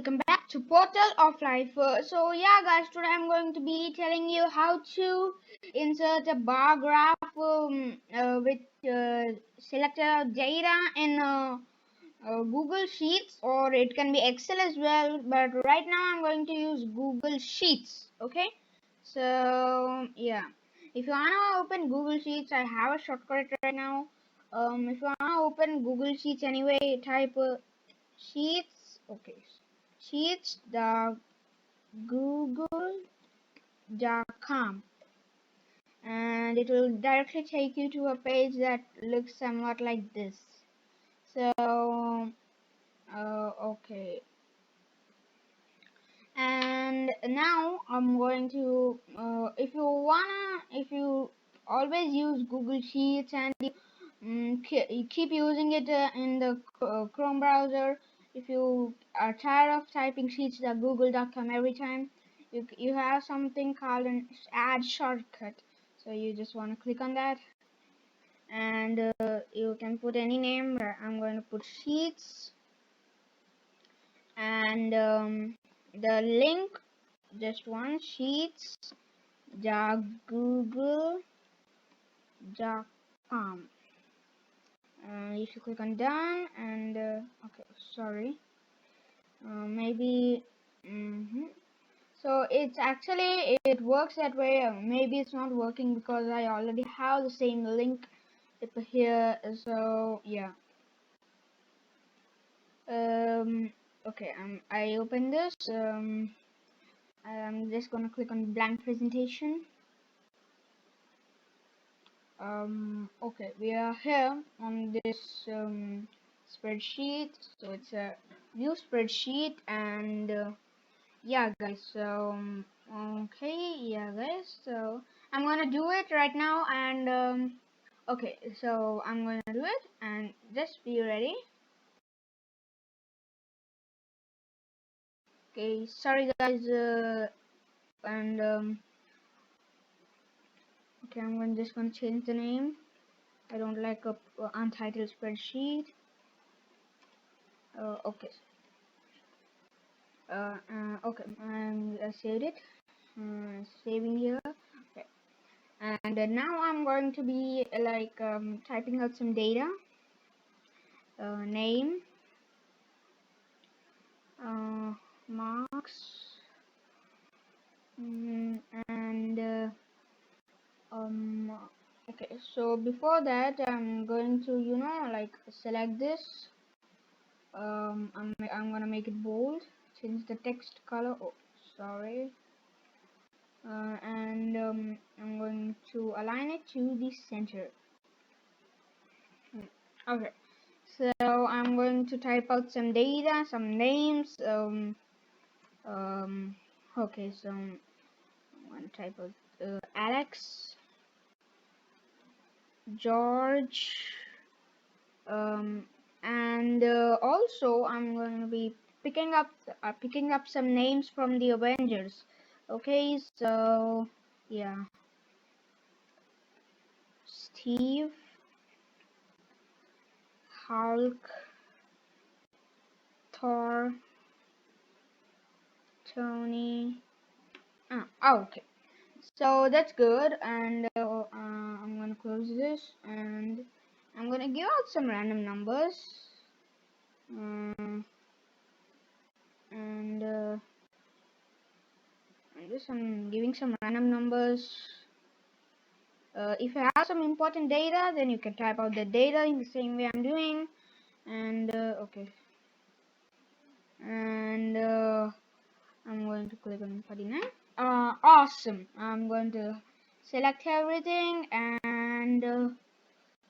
welcome back to Portal of Life. So yeah guys, today I'm going to be telling you how to insert a bar graph with selected data in Google Sheets, or it can be Excel as well, but right now I'm going to use Google Sheets. Okay, so yeah, if you wanna open Google Sheets, I have a shortcut right now. If you wanna open Google Sheets anyway, type Sheets. Okay, sheets.google.com, and it will directly take you to a page that looks somewhat like this. So okay, and now I'm going to if you always use Google Sheets and you keep using it in the Chrome browser, if you are tired of typing sheets.google.com every time, you have something called an add shortcut. So you just want to click on that, and you can put any name. I'm going to put sheets, and the link, just one, sheets.google.com. You should click on done, and okay, sorry, maybe so it's actually, it works that way. Maybe it's not working because I already have the same link here. So yeah, okay, I open this. I'm just gonna click on blank presentation. Okay, we are here on this spreadsheet. So it's a new spreadsheet, and yeah guys, so okay, yeah guys, so I'm gonna do it right now, and okay, so I'm gonna do it, and just be ready. Okay, sorry guys, and okay, just gonna change the name. I don't like a untitled spreadsheet. Okay, okay, I saved it. Saving here. Okay, and now I'm going to be like typing out some data. Name, marks, and okay, so before that I'm going to like select this. I'm gonna make it bold, change the text color. Oh, sorry. And I'm going to align it to the center. Okay, so I'm going to type out some data, some names. Okay, so I'm going to type out Alex, George, and also I'm going to be picking up some names from the Avengers. Okay, so yeah, Steve, Hulk, Thor, Tony. Okay, so that's good, and I'm gonna close this, and I'm gonna give out some random numbers, and I'm giving some random numbers. If you have some important data, then you can type out the data in the same way I'm doing, and okay, and I'm going to click on 49. Awesome. I'm going to select everything, and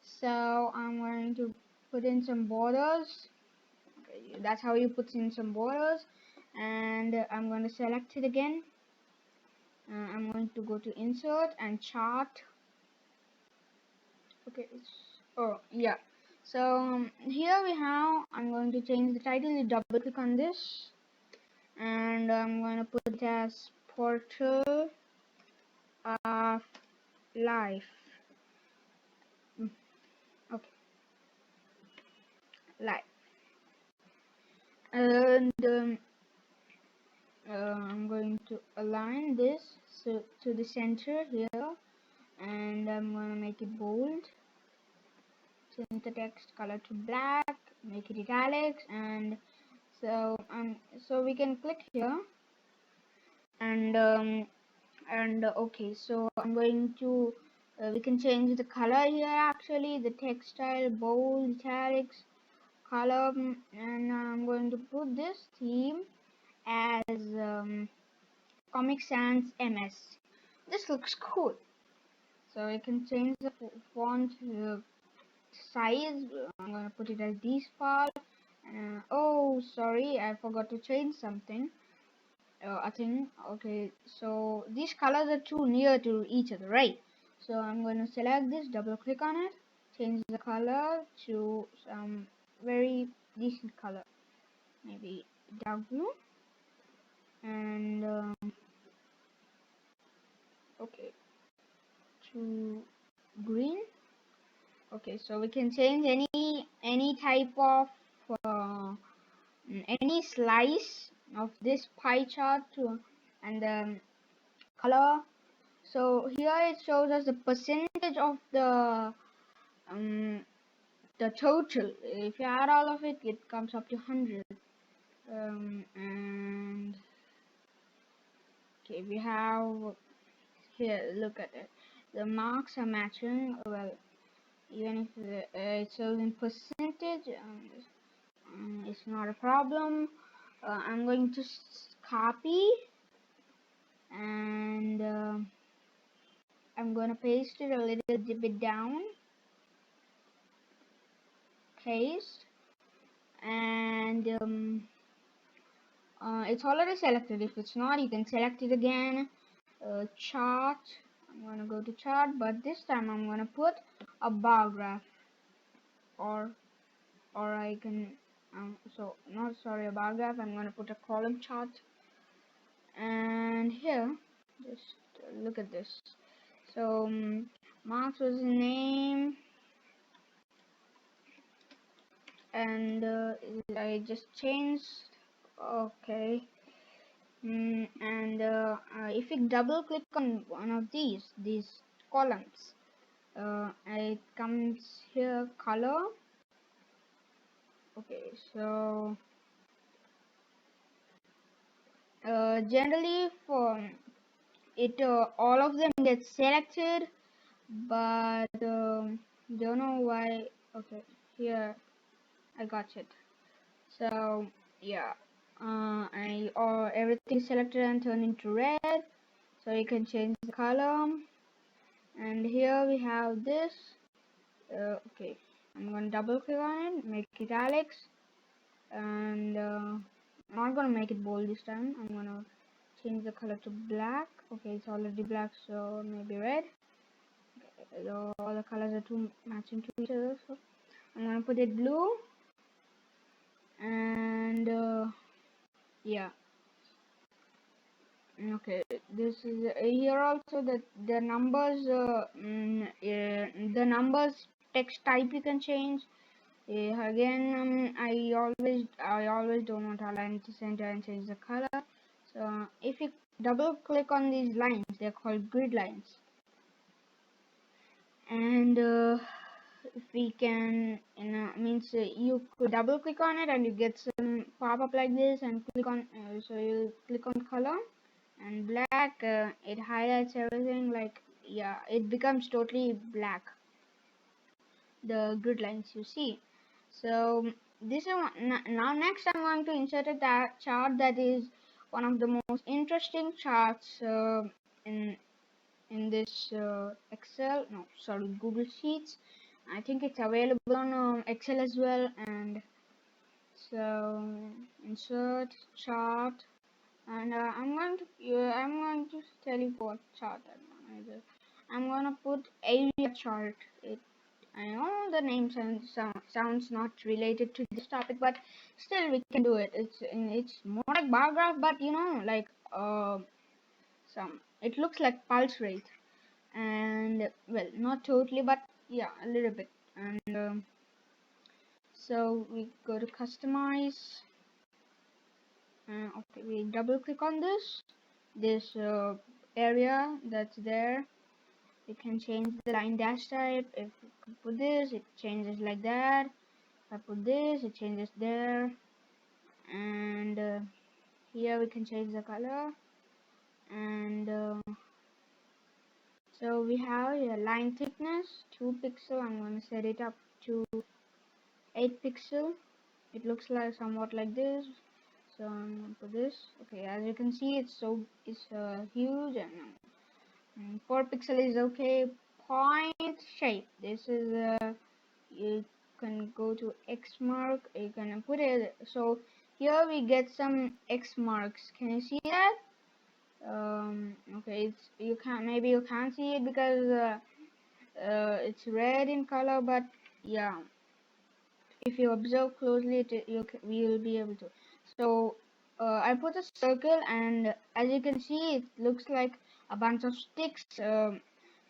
so I'm going to put in some borders. Okay, that's how you put in some borders, and I'm going to select it again. I'm going to go to insert and chart. Okay, oh yeah, so here we have, I'm going to change the title. You double click on this, and I'm going to put it as Portal of Life. Okay, life. And I'm going to align this to the center here, and I'm going to make it bold, change the text color to black, make it italics, and so we can click here, and okay, so I'm going to we can change the color here, actually the text style, bold, italics, color, and I'm going to put this theme as Comic Sans MS. This looks cool. So I can change the font size. I'm going to put it as default. Oh, sorry, I forgot to change something. I think, okay, so these colors are too near to each other, right? So I'm going to select this, double click on it, change the color to some very decent color, maybe dark blue, and okay, to green. Okay, so we can change any type of uh, any slice of this pie chart to, and the color. So here it shows us the percentage of the total. If you add all of it, it comes up to 100. And okay, we have here. Look at it. The marks are matching. Well, even if it shows in percentage, it's not a problem. I'm going to copy, and I'm going to paste it a little bit down, paste, and it's already selected. If it's not, you can select it again. Chart, I'm going to go to chart, but this time I'm going to put a bar graph, or I can so not, sorry, a bar graph. I'm going to put a column chart, and here just look at this. So Marx was the name, and I just changed. Okay. And if you double click on one of these columns, it comes here color. Okay, so generally for it all of them get selected, but don't know why. Okay, here I got it. So yeah, everything is selected and turned into red, so you can change the color. And here we have this. Okay, I'm going to double click on it, make it italics, and I'm not going to make it bold this time. I'm going to change the color to black. Okay, it's already black, so maybe red. Okay, all the colors are too matching to each other, so I'm going to put it blue, and yeah. Okay, this is here also the numbers, the numbers text type you can change. Again, I always do not align to center and change the color. So if you double click on these lines, they're called grid lines, and if we can, means you could double click on it and you get some pop up like this, and click on so you click on color and black, it highlights everything, like, yeah, it becomes totally black, the grid lines you see. So this is now next I'm going to insert a chart that is one of the most interesting charts in this Excel, no, sorry, Google Sheets. I think it's available on Excel as well. And so insert chart, and I'm going to tell you what chart I'm going to put area chart. I know the name sounds not related to this topic, but still we can do it. It's more like bar graph, but like it looks like pulse rate, and well, not totally, but yeah, a little bit. And um, so we go to customize, Okay, we double click on this area that's there. We can change the line dash type. If we put this, it changes like that. If I put this, it changes there. And here we can change the color. And so we have a line thickness 2 pixel. I'm going to set it up to 8 pixel. It looks like somewhat like this. So I'm going to put this. Okay, as you can see, it's huge, and 4 pixel is okay. Point shape. This is you can go to X mark. You can put it. So here we get some X marks. Can you see that? Okay, maybe you can't see it because it's red in color, but yeah, if you observe closely, we will be able to. So I put a circle, and as you can see, it looks like a bunch of sticks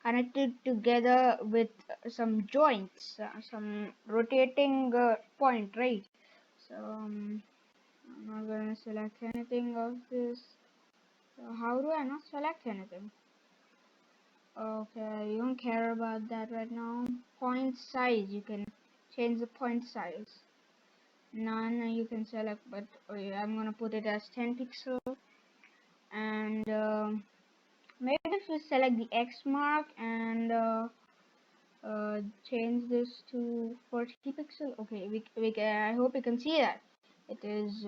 connected together with some joints, some rotating point, right? So I'm not gonna select anything of this. So how do I not select anything? Okay, you don't care about that right now. Point size, you can change the point size. None you can select, but yeah, I'm gonna put it as 10 pixel. And maybe if you select the X mark and change this to 40 pixel. Okay, I hope you can see that it is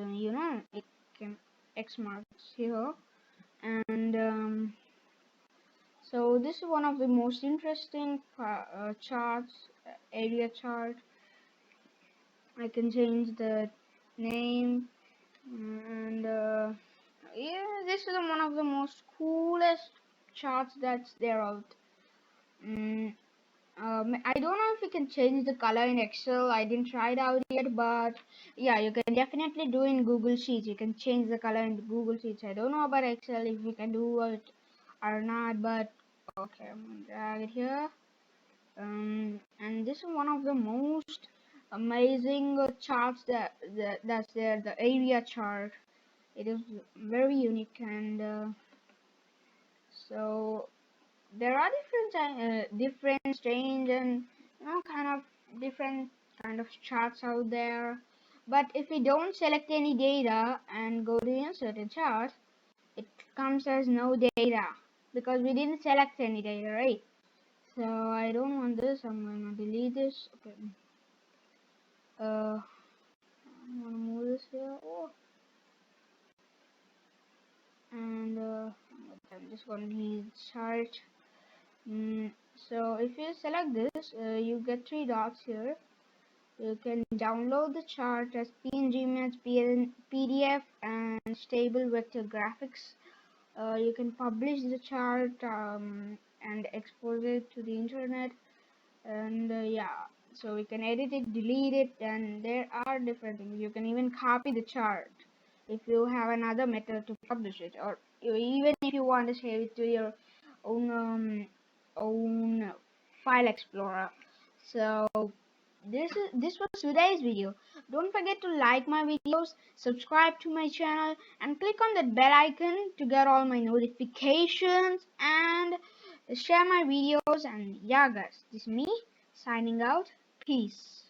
it can X marks here. And so this is one of the most interesting charts, area chart. I can change the name, and yeah, this is one of the most coolest charts that's there out. I don't know if you can change the color in Excel. I didn't try it out yet, but yeah, you can definitely do in Google Sheets. You can change the color in Google Sheets. I don't know about Excel if you can do it or not, but okay, I'm gonna drag it here. And this is one of the most amazing charts that's there, the area chart. It is very unique, and so there are different strange and kind of different kind of charts out there. But if we don't select any data and go to insert a chart, it comes as no data because we didn't select any data, right? So I don't want this. I'm gonna delete this. Okay. I'm gonna move this here. Oh, and I'm just gonna delete the chart. So if you select this, you get 3 dots here. You can download the chart as PNG image, PDF, and stable vector graphics. You can publish the chart and expose it to the internet, and yeah, so we can edit it, delete it, and there are different things. You can even copy the chart if you have another method to publish it, or even if you want to save it to your own file explorer. So this was today's video. Don't forget to like my videos, subscribe to my channel, and click on that bell icon to get all my notifications, and share my videos. And yeah guys, this is me signing out. Peace.